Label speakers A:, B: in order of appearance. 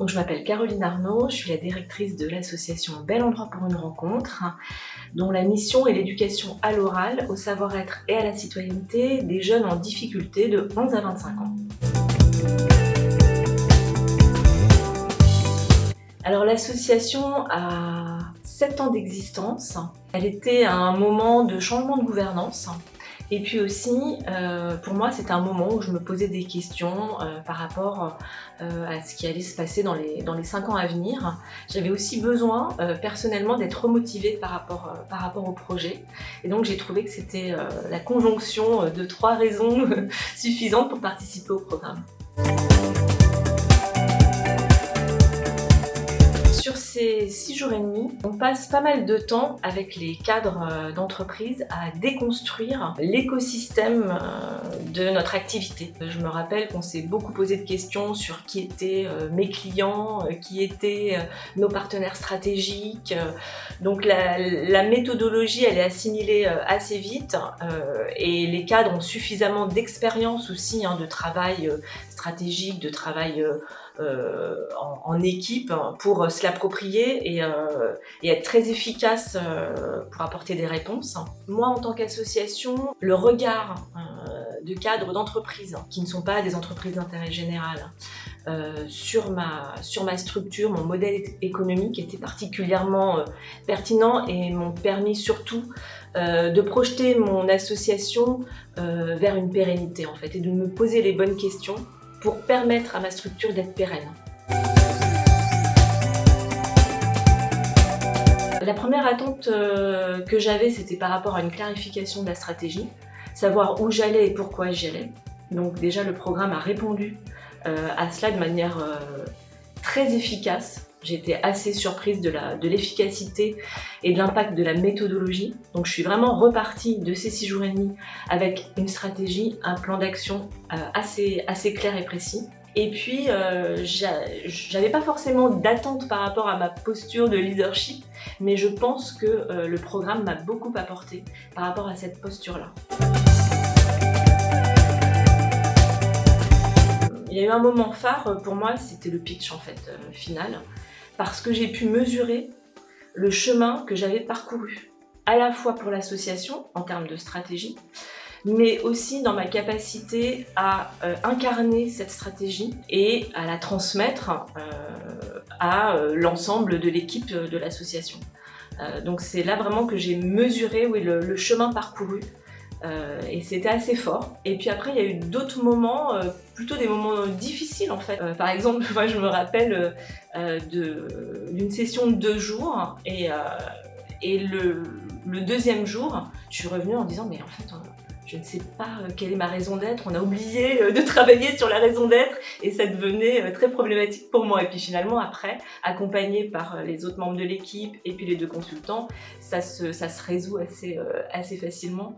A: Donc je m'appelle Caroline Arnaud, je suis la directrice de l'association Bel Endroit pour une rencontre, dont la mission est l'éducation à l'oral, au savoir-être et à la citoyenneté des jeunes en difficulté de 11 à 25 ans. Alors l'association a 7 ans d'existence. Elle était à un moment de changement de gouvernance. Et puis aussi, pour moi, c'était un moment où je me posais des questions par rapport à ce qui allait se passer dans les 5 ans à venir. J'avais aussi besoin, personnellement, d'être remotivée par rapport au projet. Et donc, j'ai trouvé que c'était la conjonction de 3 raisons suffisantes pour participer au programme. Sur ces 6 jours et demi, on passe pas mal de temps avec les cadres d'entreprise à déconstruire l'écosystème de notre activité. Je me rappelle qu'on s'est beaucoup posé de questions sur qui étaient mes clients, qui étaient nos partenaires stratégiques. Donc la méthodologie, elle est assimilée assez vite et les cadres ont suffisamment d'expérience aussi de travail stratégique, de travail en équipe pour se l'approprier et être très efficace pour apporter des réponses. Moi, en tant qu'association, le regard de cadres d'entreprises qui ne sont pas des entreprises d'intérêt général sur ma structure, mon modèle économique était particulièrement pertinent et m'ont permis surtout de projeter mon association vers une pérennité en fait et de me poser les bonnes questions pour permettre à ma structure d'être pérenne. La première attente que j'avais, c'était par rapport à une clarification de la stratégie, savoir où j'allais et pourquoi j'y allais. Donc déjà, le programme a répondu à cela de manière très efficace. J'étais assez surprise de l'efficacité et de l'impact de la méthodologie. Donc je suis vraiment repartie de ces 6 jours et demi avec une stratégie, un plan d'action assez clair et précis. Et puis j'avais pas forcément d'attente par rapport à ma posture de leadership, mais je pense que le programme m'a beaucoup apporté par rapport à cette posture-là. Il y a eu un moment phare pour moi, c'était le pitch en fait final, parce que j'ai pu mesurer le chemin que j'avais parcouru, à la fois pour l'association en termes de stratégie, mais aussi dans ma capacité à incarner cette stratégie et à la transmettre à l'ensemble de l'équipe de l'association. Donc c'est là vraiment que j'ai mesuré le chemin parcouru. Et c'était assez fort. Et puis après, il y a eu d'autres moments, plutôt des moments difficiles en fait. Par exemple, moi je me rappelle d'une session de 2 jours et le deuxième jour, je suis revenue en disant mais en fait je ne sais pas quelle est ma raison d'être, on a oublié de travailler sur la raison d'être et ça devenait très problématique pour moi. Et puis finalement après, accompagnée par les autres membres de l'équipe et puis les 2 consultants, ça se résout assez facilement.